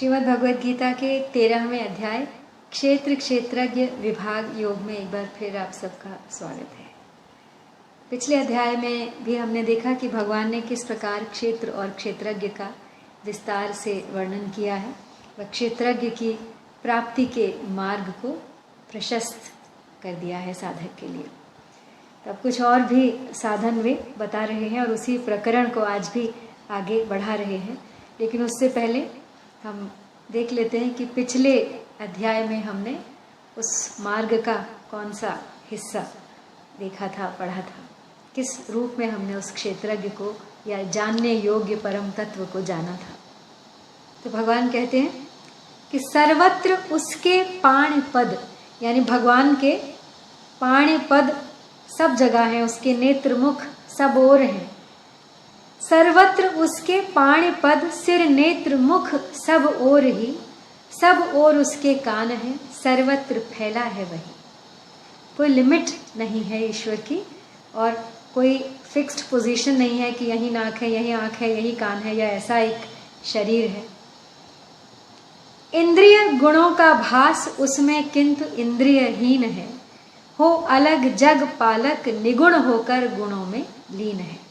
श्रीमद् भगवद गीता के 13वें अध्याय क्षेत्र क्षेत्रज्ञ विभाग योग में एक बार फिर आप सबका स्वागत है। पिछले अध्याय में भी हमने देखा कि भगवान ने किस प्रकार क्षेत्र और क्षेत्रज्ञ का विस्तार से वर्णन किया है। वह क्षेत्रज्ञ की प्राप्ति के मार्ग को प्रशस्त कर दिया है साधक के लिए। तब कुछ और भी साधन वे बता रहे हैं और उसी प्रकरण को आज भी आगे बढ़ा रहे हैं। लेकिन उससे पहले हम देख लेते हैं कि पिछले अध्याय में हमने उस मार्ग का कौन सा हिस्सा देखा था, पढ़ा था, किस रूप में हमने उस क्षेत्रज्ञ को या जानने योग्य परम तत्व को जाना था। तो भगवान कहते हैं कि सर्वत्र उसके पाण पद, यानी भगवान के पाण पद सब जगह हैं, उसके नेत्र मुख सब ओर हैं। सर्वत्र उसके पाण पद सिर नेत्र मुख सब ओर ही, सब ओर उसके कान है, सर्वत्र फैला है वही। कोई लिमिट नहीं है ईश्वर की और कोई फिक्स्ड पोजीशन नहीं है कि यही नाक है, यही आंख है, यही कान है या ऐसा एक शरीर है। इंद्रिय गुणों का भास उसमें किंतु इंद्रियहीन है, हो अलग जग पालक निगुण होकर गुणों में लीन है।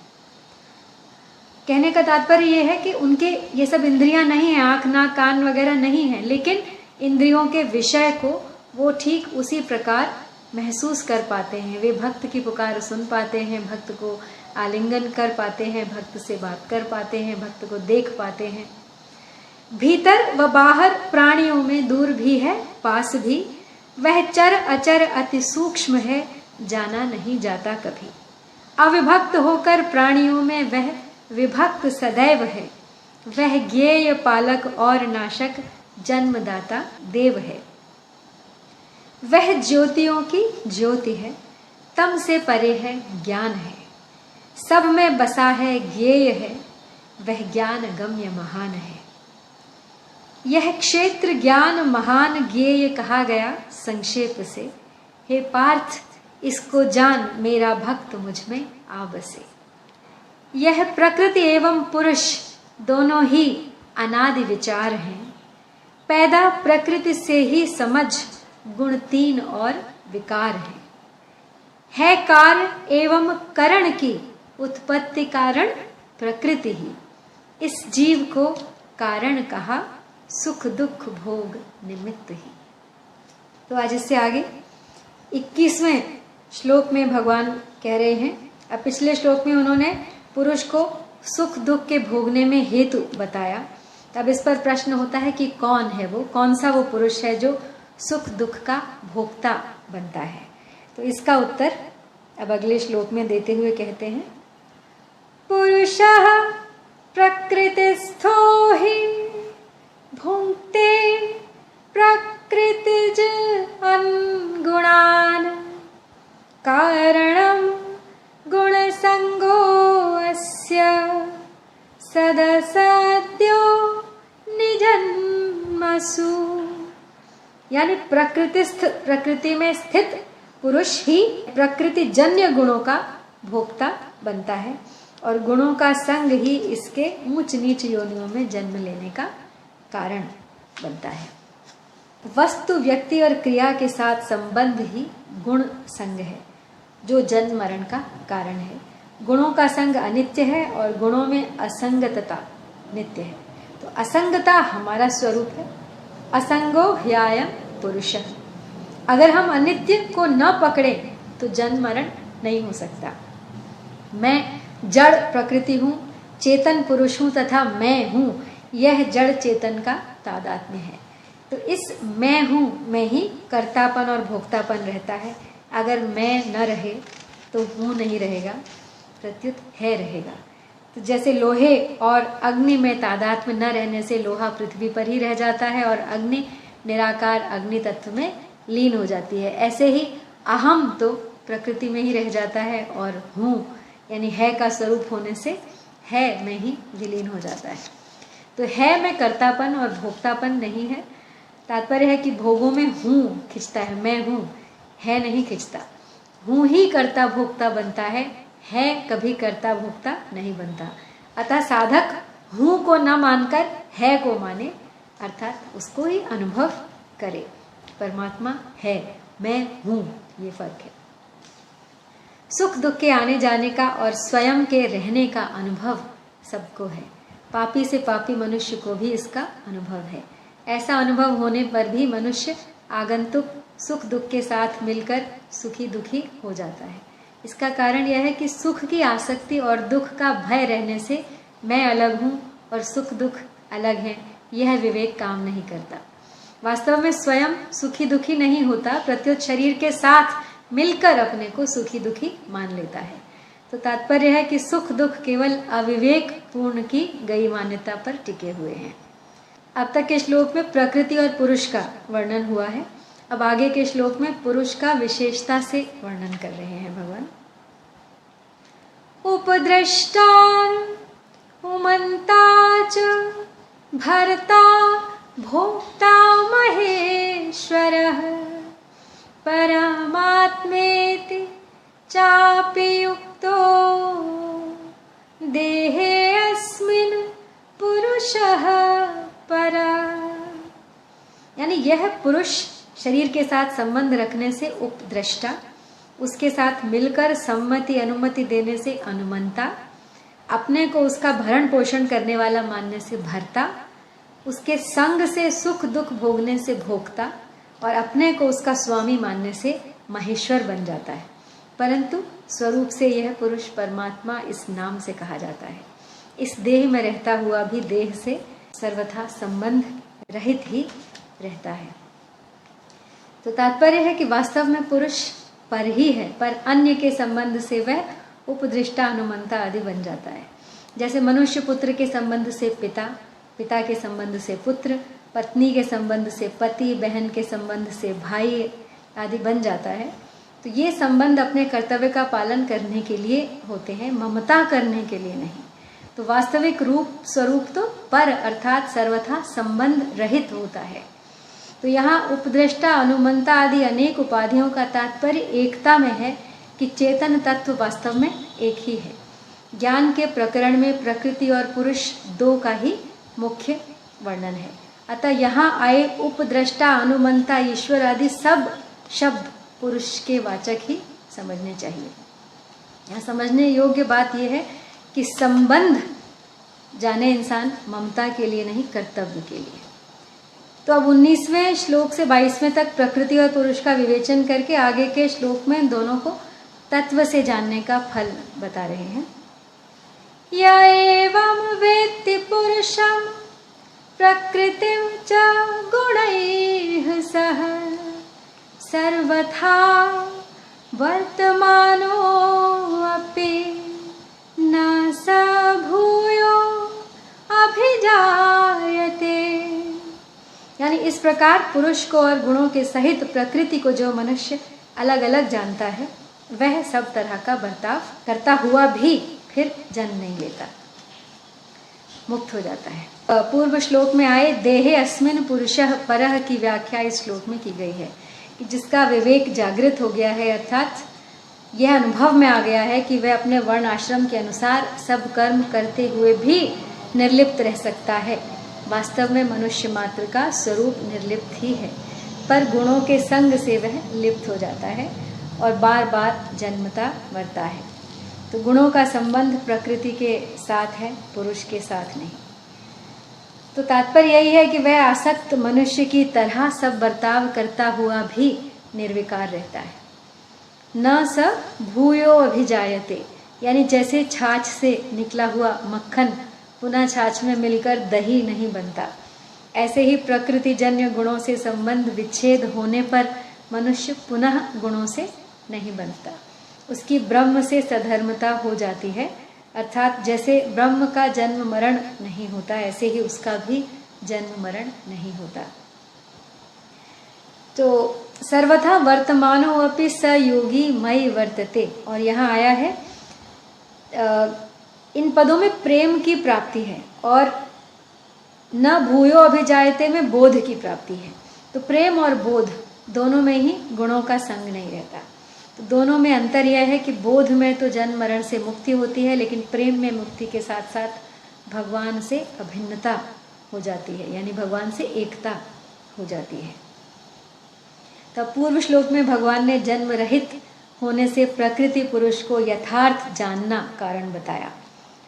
कहने का तात्पर्य यह है कि उनके ये सब इंद्रियां नहीं है, आंख नाक कान वगैरह नहीं है, लेकिन इंद्रियों के विषय को वो ठीक उसी प्रकार महसूस कर पाते हैं। वे भक्त की पुकार सुन पाते हैं, भक्त को आलिंगन कर पाते हैं, भक्त से बात कर पाते हैं, भक्त को देख पाते हैं। भीतर व बाहर प्राणियों में दूर भी है पास भी, वह चर अचर अति सूक्ष्म है, जाना नहीं जाता कभी। अविभक्त होकर प्राणियों में वह विभक्त सदैव है, वह ज्ञेय पालक और नाशक जन्मदाता देव है। वह ज्योतियों की ज्योति है, तम से परे है ज्ञान है, सब में बसा है ज्ञेय है, वह ज्ञान गम्य महान है। यह क्षेत्र ज्ञान महान ज्ञेय कहा गया संक्षेप से, हे पार्थ इसको जान मेरा भक्त मुझ में आ बसे। यह प्रकृति एवं पुरुष दोनों ही अनादि विचार हैं, पैदा प्रकृति से ही समझ गुण तीन और विकार है कार्य एवं करण की उत्पत्ति कारण प्रकृति ही, इस जीव को कारण कहा सुख दुख भोग निमित्त ही। तो आज इससे आगे 21वें श्लोक में भगवान कह रहे हैं। अब पिछले श्लोक में उन्होंने पुरुष को सुख दुख के भोगने में हेतु बताया। तब इस पर प्रश्न होता है कि कौन है वो, कौन सा वो पुरुष है जो सुख दुख का भोक्ता बनता है। तो इसका उत्तर अब अगले श्लोक में देते हुए कहते हैं, पुरुषः प्रकृतिस्थो हि भुंक्ते प्रकृतिज अन्गुणान्, कारणं गुणसंगो अस्य सदसाद्यो निजन्मसु। यानी प्रकृति में स्थित पुरुष ही प्रकृति जन्य गुणों का भोक्ता बनता है और गुणों का संग ही इसके ऊंच नीच योनियों में जन्म लेने का कारण बनता है। वस्तु व्यक्ति और क्रिया के साथ संबंध ही गुण संग है जो जन्म मरण का कारण है। गुणों का संग अनित्य है और गुणों में असंगतता नित्य है। तो असंगता हमारा स्वरूप है। असंगो ह्यायम पुरुष। अगर हम अनित्य को न पकड़े तो जन्म मरण नहीं हो सकता। मैं जड़ प्रकृति हूँ, चेतन पुरुष हूँ तथा मैं हूँ, यह जड़ चेतन का तादात्म्य है। तो इस मैं हूँ में ही कर्तापन और भोक्तापन रहता है। अगर मैं न रहे तो हूँ नहीं रहेगा, प्रत्युत है रहेगा। तो जैसे लोहे और अग्नि में तादात्म्य न रहने से लोहा पृथ्वी पर ही रह जाता है और अग्नि निराकार अग्नि तत्व में लीन हो जाती है, ऐसे ही अहम तो प्रकृति में ही रह जाता है और हूँ यानी है का स्वरूप होने से है में ही विलीन हो जाता है। तो है में कर्तापन और भोक्तापन नहीं है। तात्पर्य है कि भोगों में हूँ खिंचता है, मैं हूँ, है नहीं खिंचता। हूँ ही कर्ता भोक्ता बनता है कभी कर्ता भोक्ता नहीं बनता। अतः साधक हूँ को न मानकर है को माने, अर्थात उसको ही अनुभव करे। परमात्मा है, मैं हूं, ये फर्क है। सुख दुख के आने जाने का और स्वयं के रहने का अनुभव सबको है। पापी से पापी मनुष्य को भी इसका अनुभव है। ऐसा अनुभव होने पर भी मनुष्य आगंतुक सुख दुख के साथ मिलकर सुखी दुखी हो जाता है। इसका कारण यह है कि सुख की आसक्ति और दुख का भय रहने से मैं अलग हूँ और सुख दुख अलग हैं, यह विवेक काम नहीं करता। वास्तव में स्वयं सुखी दुखी नहीं होता, प्रत्युत शरीर के साथ मिलकर अपने को सुखी दुखी मान लेता है। तो तात्पर्य है कि सुख दुख केवल अविवेक पूर्ण की गई मान्यता पर टिके हुए हैं। अब तक के श्लोक में प्रकृति और पुरुष का वर्णन हुआ है। अब आगे के श्लोक में पुरुष का विशेषता से वर्णन कर रहे हैं भगवान। उपद्रष्टान उमंता च भर्ता भोक्ता महेश्वरः परमात्मेति चापि युक्तो देहे अस्मिन् पुरुषः परः। यानी यह पुरुष शरीर के साथ संबंध रखने से उपद्रष्टा, उसके साथ मिलकर सम्मति अनुमति देने से अनुमंता, अपने को उसका भरण पोषण करने वाला मानने से भर्ता, उसके संग से सुख दुख भोगने से भोक्ता और अपने को उसका स्वामी मानने से महेश्वर बन जाता है। परंतु स्वरूप से यह पुरुष परमात्मा इस नाम से कहा जाता है। इस देह में रहता हुआ भी देह से सर्वथा संबंध रहित ही रहता है। तो तात्पर्य है कि वास्तव में पुरुष पर ही है, पर अन्य के संबंध से वह उपदृष्टा अनुमंता आदि बन जाता है। जैसे मनुष्य पुत्र के संबंध से पिता, पिता के संबंध से पुत्र, पत्नी के संबंध से पति, बहन के संबंध से भाई आदि बन जाता है। तो ये संबंध अपने कर्तव्य का पालन करने के लिए होते हैं, ममता करने के लिए नहीं। तो वास्तविक रूप स्वरूप तो पर अर्थात सर्वथा संबंध रहित होता है। तो यहाँ उपद्रष्टा अनुमंता आदि अनेक उपाधियों का तात्पर्य एकता में है कि चेतन तत्व वास्तव में एक ही है। ज्ञान के प्रकरण में प्रकृति और पुरुष दो का ही मुख्य वर्णन है। अतः यहाँ आए उपद्रष्टा अनुमंता ईश्वर आदि सब शब्द पुरुष के वाचक ही समझने चाहिए। यहाँ समझने योग्य बात यह है कि संबंध जाने इंसान ममता के लिए नहीं, कर्तव्य के लिए। तो अब 19वें श्लोक से 22वें तक प्रकृति और पुरुष का विवेचन करके आगे के श्लोक में दोनों को तत्व से जानने का फल बता रहे हैं। य एवं वेत्ति पुरुषं प्रकृतिं च गुणैः सह सर्वथा वर्तमानो अपि न स भूयो अभिजायते। यानी इस प्रकार पुरुष को और गुणों के सहित प्रकृति को जो मनुष्य अलग अलग जानता है, वह सब तरह का बर्ताव करता हुआ भी फिर जन्म नहीं लेता, मुक्त हो जाता है। पूर्व श्लोक में आए देहे अस्मिन् पुरुषः परः की व्याख्या इस श्लोक में की गई है कि जिसका विवेक जागृत हो गया है, अर्थात यह अनुभव में आ गया है कि वह अपने वर्ण आश्रम के अनुसार सब कर्म करते हुए भी निर्लिप्त रह सकता है। वास्तव में मनुष्य मात्र का स्वरूप निर्लिप्त ही है, पर गुणों के संग से वह लिप्त हो जाता है और बार बार जन्मता मरता है। तो गुणों का संबंध प्रकृति के साथ है, पुरुष के साथ नहीं। तो तात्पर्य यही है कि वह आसक्त मनुष्य की तरह सब बर्ताव करता हुआ भी निर्विकार रहता है। न स भूयो अभिजायते, यानी जैसे छाछ से निकला हुआ मक्खन पुनः छाछ में मिलकर दही नहीं बनता, ऐसे ही प्रकृति जन्य गुणों से संबंध विच्छेद होने पर मनुष्य पुनः गुणों से नहीं बनता। उसकी ब्रह्म से सधर्मता हो जाती है, अर्थात जैसे ब्रह्म का जन्म मरण नहीं होता, ऐसे ही उसका भी जन्म मरण नहीं होता। तो सर्वथा वर्तमानो अपि स योगी मयि वर्तते, और यहाँ आया है इन पदों में प्रेम की प्राप्ति है और न भूयो अभिजायते में बोध की प्राप्ति है। तो प्रेम और बोध दोनों में ही गुणों का संग नहीं रहता। तो दोनों में अंतर यह है कि बोध में तो जन्म मरण से मुक्ति होती है, लेकिन प्रेम में मुक्ति के साथ साथ भगवान से अभिन्नता हो जाती है, यानी भगवान से एकता हो जाती है। तब पूर्व श्लोक में भगवान ने जन्म रहित होने से प्रकृति पुरुष को यथार्थ जानना कारण बताया।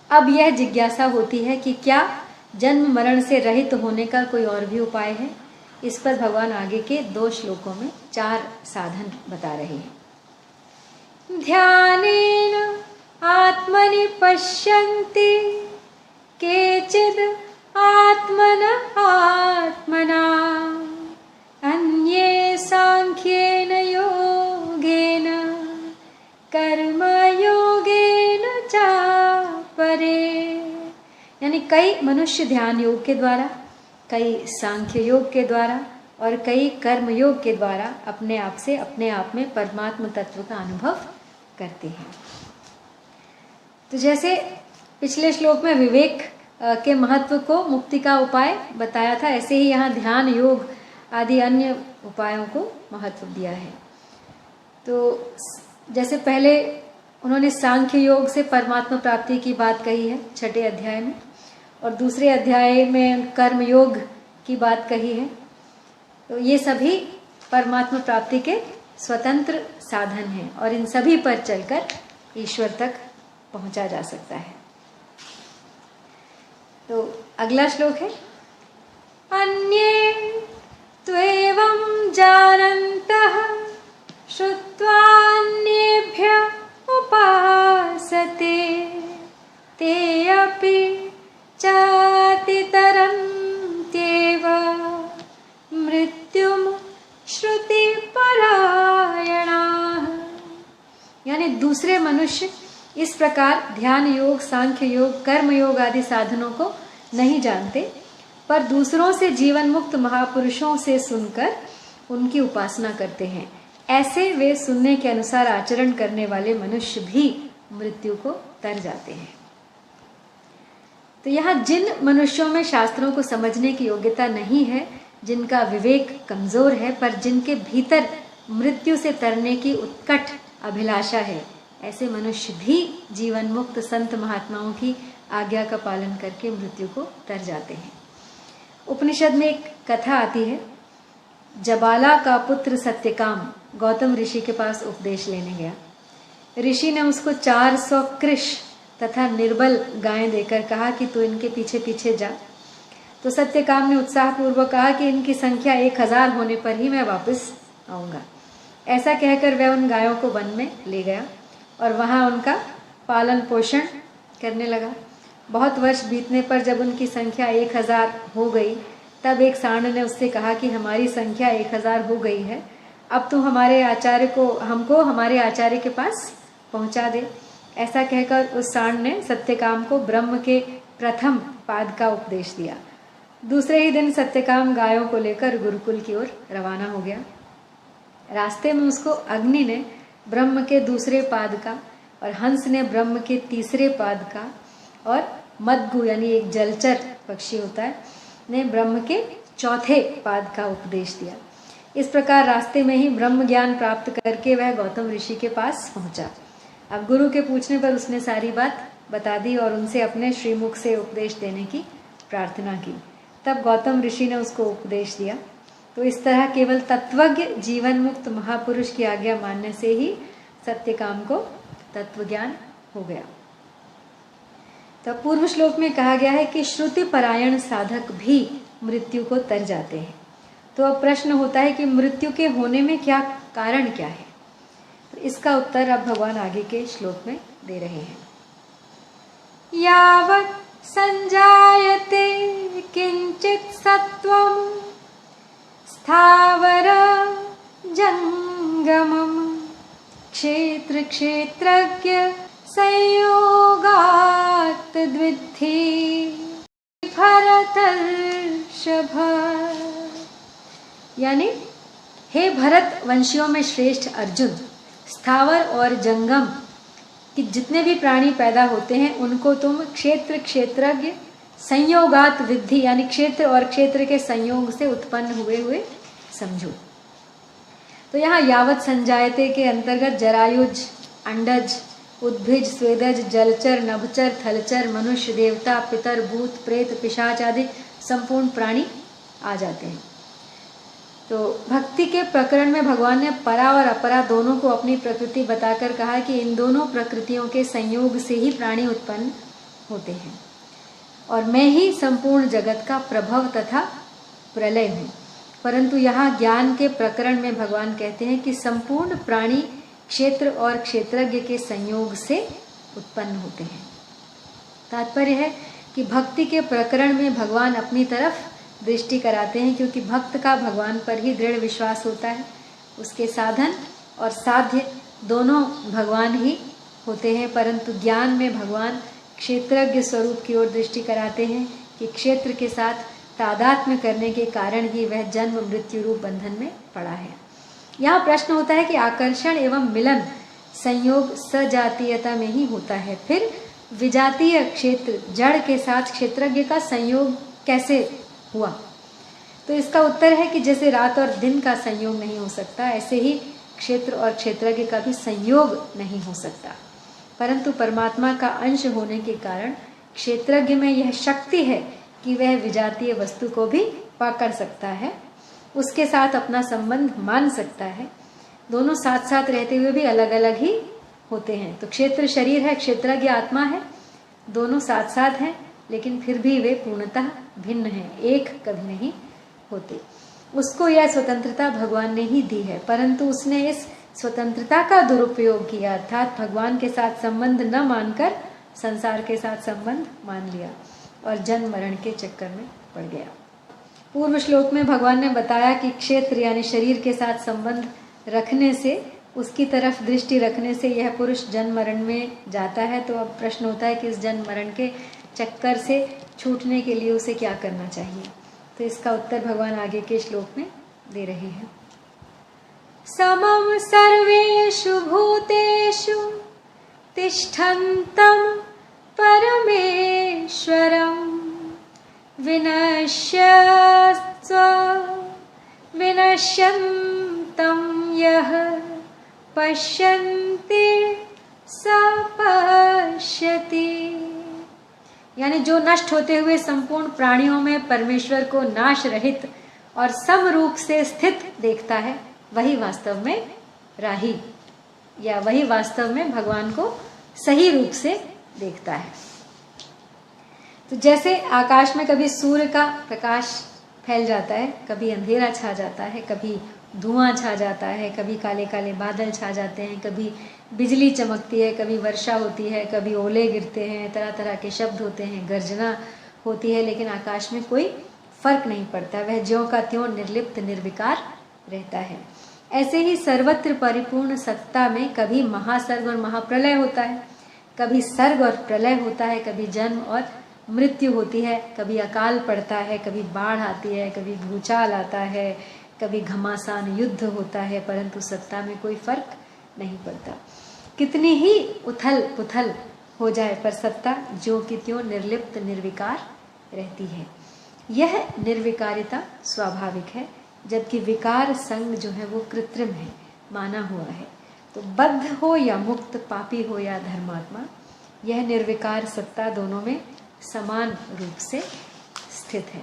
अब यह जिज्ञासा होती है कि क्या जन्म मरण से रहित होने का कोई और भी उपाय है। इस पर भगवान आगे के 2 श्लोकों में 4 साधन बता रहे हैं। ध्यानेन आत्मनि पश्यन्ति केचिद् आत्मन आत्मना अन्ये सांख्येन योगेन कर्मयोगेन चापरे। यानी कई मनुष्य ध्यान योग के द्वारा, कई सांख्य योग के द्वारा और कई कर्म योग के द्वारा अपने आप से अपने आप में परमात्म तत्व का अनुभव करते हैं। तो जैसे पिछले श्लोक में विवेक के महत्व को मुक्ति का उपाय बताया था, ऐसे ही यहाँ ध्यान योग आदि अन्य उपायों को महत्व दिया है। तो जैसे पहले उन्होंने सांख्य योग से परमात्मा प्राप्ति की बात कही है 6 अध्याय में, और दूसरे अध्याय में कर्म योग की बात कही है। तो ये सभी परमात्मा प्राप्ति के स्वतंत्र साधन हैं और इन सभी पर चलकर ईश्वर तक पहुंचा जा सकता है। तो अगला श्लोक है, अन्ये त्वेवं जानन्तः श्रुत्वान्येभ्यः उपासते ते अपि चातितरन्त्येव मृत्युं श्रुतिपरायणाः। यानी दूसरे मनुष्य इस प्रकार ध्यान योग, सांख्य योग, कर्म योग आदि साधनों को नहीं जानते, पर दूसरों से जीवन मुक्त महापुरुषों से सुनकर उनकी उपासना करते हैं। ऐसे वे सुनने के अनुसार आचरण करने वाले मनुष्य भी मृत्यु को तर जाते हैं। तो यहाँ जिन मनुष्यों में शास्त्रों को समझने की योग्यता नहीं है, जिनका विवेक कमजोर है, पर जिनके भीतर मृत्यु से तरने की उत्कट अभिलाषा है, ऐसे मनुष्य भी जीवन मुक्त संत महात्माओं की आज्ञा का पालन करके मृत्यु को तर जाते हैं। उपनिषद में एक कथा आती है, जबाला का पुत्र सत्यकाम गौतम ऋषि के पास उपदेश लेने गया। ऋषि ने उसको 400 कृष तथा निर्बल गायें देकर कहा कि तू इनके पीछे पीछे जा। तो सत्यकाम ने उत्साहपूर्वक कहा कि इनकी संख्या 1000 होने पर ही मैं वापस आऊंगा। ऐसा कहकर वह उन गायों को वन में ले गया और वहां उनका पालन पोषण करने लगा। बहुत वर्ष बीतने पर जब उनकी संख्या 1000 हो गई, तब एक सांड ने उससे कहा कि हमारी संख्या 1000 हो गई है, अब तू हमको हमारे आचार्य के पास पहुंचा दे। ऐसा कहकर उस सांड ने सत्यकाम को ब्रह्म के प्रथम पाद का उपदेश दिया। दूसरे ही दिन सत्यकाम गायों को लेकर गुरुकुल की ओर रवाना हो गया। रास्ते में उसको अग्नि ने ब्रह्म के दूसरे पाद का और हंस ने ब्रह्म के तीसरे पाद का और मद्गु यानी एक जलचर पक्षी होता है ने ब्रह्म के चौथे पाद का उपदेश दिया। इस प्रकार रास्ते में ही ब्रह्म ज्ञान प्राप्त करके वह गौतम ऋषि के पास पहुंचा। अब गुरु के पूछने पर उसने सारी बात बता दी और उनसे अपने श्रीमुख से उपदेश देने की प्रार्थना की। तब गौतम ऋषि ने उसको उपदेश दिया। तो इस तरह केवल तत्वज्ञ जीवन मुक्त महापुरुष की आज्ञा मानने से ही सत्यकाम को तत्व ज्ञान हो गया। तो पूर्व श्लोक में कहा गया है कि श्रुति परायण साधक भी मृत्यु को तर जाते हैं। तो अब प्रश्न होता है कि मृत्यु के होने में क्या कारण क्या है। तो इसका उत्तर अब भगवान आगे के श्लोक में दे रहे हैं। यावत् संजायते किंचित सत्वम स्थावर जंगमम क्षेत्र क्षेत्रज्ञ संयोगात् द्विद्धि भरतर्षभ। यानी हे भरत वंशियों में श्रेष्ठ अर्जुन, स्थावर और जंगम कि जितने भी प्राणी पैदा होते हैं उनको तुम क्षेत्र क्षेत्रज्ञ संयोगात विद्धि यानी क्षेत्र और क्षेत्र के संयोग से उत्पन्न हुए समझो। तो यहाँ यावत संजायते के अंतर्गत जरायुज, अंडज, उद्भिज, स्वेदज, जलचर, नभचर, थलचर, मनुष्य, देवता, पितर, भूत, प्रेत, पिशाच आदि संपूर्ण प्राणी आ जाते हैं। तो भक्ति के प्रकरण में भगवान ने परा और अपरा दोनों को अपनी प्रकृति बताकर कहा कि इन दोनों प्रकृतियों के संयोग से ही प्राणी उत्पन्न होते हैं और मैं ही संपूर्ण जगत का प्रभव तथा प्रलय हूँ। परंतु यहाँ ज्ञान के प्रकरण में भगवान कहते हैं कि संपूर्ण प्राणी क्षेत्र और क्षेत्रज्ञ के संयोग से उत्पन्न होते हैं। तात्पर्य है कि भक्ति के प्रकरण में भगवान अपनी तरफ दृष्टि कराते हैं, क्योंकि भक्त का भगवान पर ही दृढ़ विश्वास होता है। उसके साधन और साध्य दोनों भगवान ही होते हैं, परंतु ज्ञान में भगवान क्षेत्रज्ञ स्वरूप की ओर दृष्टि कराते हैं कि क्षेत्र के साथ तादात्म्य करने के कारण ही वह जन्म मृत्यु रूप बंधन में पड़ा है। यहाँ प्रश्न होता है कि आकर्षण एवं मिलन संयोग सजातीयता में ही होता है, फिर विजातीय क्षेत्र जड़ के साथ क्षेत्रज्ञ का संयोग कैसे हुआ? तो इसका उत्तर है कि जैसे रात और दिन का संयोग नहीं हो सकता, ऐसे ही क्षेत्र और क्षेत्रज्ञ का भी संयोग नहीं हो सकता, परंतु परमात्मा का अंश होने के कारण क्षेत्रज्ञ में यह शक्ति है कि वह विजातीय वस्तु को भी पकड़ सकता है, उसके साथ अपना संबंध मान सकता है। दोनों साथ साथ रहते हुए भी अलग अलग ही होते हैं। तो क्षेत्र शरीर है, क्षेत्रज्ञ आत्मा है, दोनों साथ साथ हैं, लेकिन फिर भी वे पूर्णतः भिन्न हैं, एक कभी नहीं होते। उसको यह स्वतंत्रता भगवान ने ही दी है, परंतु उसने इस स्वतंत्रता का दुरुपयोग किया, अर्थात भगवान के साथ संबंध न मानकर संसार के साथ संबंध मान लिया और जन्म मरण के चक्कर में पड़ गया। पूर्व श्लोक में भगवान ने बताया कि क्षेत्र यानी शरीर के साथ संबंध रखने से, उसकी तरफ दृष्टि रखने से यह पुरुष जन्म मरण में जाता है। तो अब प्रश्न होता है कि इस जन्म मरण के चक्कर से छूटने के लिए उसे क्या करना चाहिए? तो इसका उत्तर भगवान आगे के श्लोक में दे रहे हैं। समम सर्वेषु भूतेषु तिष्ठन्तं परमेश्वरं विनश्यन्तं यः पश्यन्ति स पश्यति। यानी जो नष्ट होते हुए संपूर्ण प्राणियों में परमेश्वर को नाश रहित और समरूप से स्थित देखता है, वही वास्तव में राही, या वही वास्तव में भगवान को सही रूप से देखता है। तो जैसे आकाश में कभी सूर्य का प्रकाश फैल जाता है, कभी अंधेरा छा जाता है, कभी धुआं छा जाता है, कभी काले काले बादल छा जाते हैं, कभी बिजली चमकती है, कभी वर्षा होती है, कभी ओले गिरते हैं, तरह तरह के शब्द होते हैं, गर्जना होती है, लेकिन आकाश में कोई फर्क नहीं पड़ता, वह ज्यों का त्यों निर्लिप्त निर्विकार रहता है। ऐसे ही सर्वत्र परिपूर्ण सत्ता में कभी महासर्ग और महाप्रलय होता है, कभी सर्ग और प्रलय होता है, कभी जन्म और मृत्यु होती है, कभी अकाल पड़ता है, कभी बाढ़ आती है, कभी भूचाल आता है, कभी घमासान युद्ध होता है, परंतु सत्ता में कोई फर्क नहीं पड़ता। कितनी ही उथल पुथल हो जाए, पर सत्ता ज्यों की त्यों निर्लिप्त निर्विकार रहती है। यह निर्विकारिता स्वाभाविक है, जबकि विकार संग जो है वो कृत्रिम है, माना हुआ है। तो बद्ध हो या मुक्त, पापी हो या धर्मात्मा, यह निर्विकार सत्ता दोनों में समान रूप से स्थित है।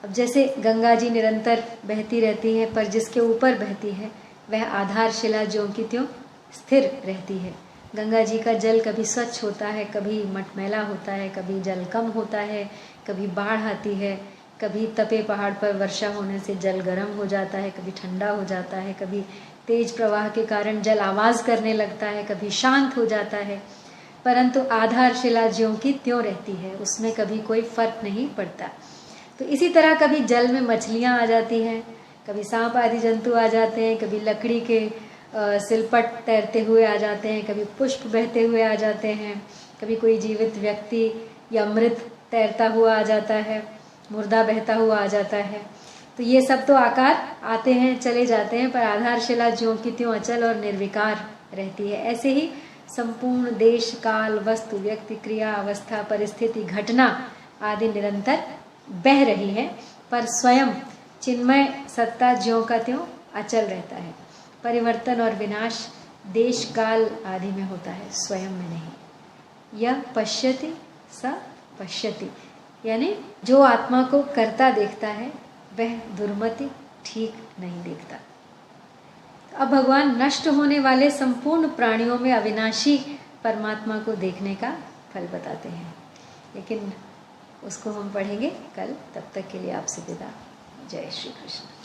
अब जैसे गंगा जी निरंतर बहती रहती है, पर जिसके ऊपर बहती है वह आधारशिला ज्यों की त्यों स्थिर रहती है। गंगा जी का जल कभी स्वच्छ होता है, कभी मटमैला होता है, कभी जल कम होता है, कभी बाढ़ आती है, कभी तपे पहाड़ पर वर्षा होने से जल गर्म हो जाता है, कभी ठंडा हो जाता है, कभी तेज प्रवाह के कारण जल आवाज करने लगता है, कभी शांत हो जाता है, परंतु आधारशिला ज्यों की त्यों रहती है, उसमें कभी कोई फर्क नहीं पड़ता। तो इसी तरह कभी जल में मछलियां आ जाती हैं, कभी सांप आदि जंतु आ जाते हैं, कभी लकड़ी के सिलपट तैरते हुए आ जाते हैं, कभी पुष्प बहते हुए आ जाते हैं, कभी कोई जीवित व्यक्ति या मृत तैरता हुआ आ जाता है, मुर्दा बहता हुआ आ जाता है। तो ये सब तो आकार आते हैं चले जाते हैं, पर आधारशिला ज्यों की त्यों अचल और निर्विकार रहती है। ऐसे ही संपूर्ण देश काल वस्तु व्यक्ति क्रिया अवस्था परिस्थिति घटना आदि निरंतर बह रही है, पर स्वयं चिन्मय सत्ता ज्यों का त्यों अचल रहता है। परिवर्तन और विनाश देश काल आदि में होता है, स्वयं में नहीं। यह पश्यति स पश्यति, यानी जो आत्मा को करता देखता है वह दुर्मति ठीक नहीं देखता। अब भगवान नष्ट होने वाले संपूर्ण प्राणियों में अविनाशी परमात्मा को देखने का फल बताते हैं, लेकिन उसको हम पढ़ेंगे कल। तब तक के लिए आपसे विदा। जय श्री कृष्ण।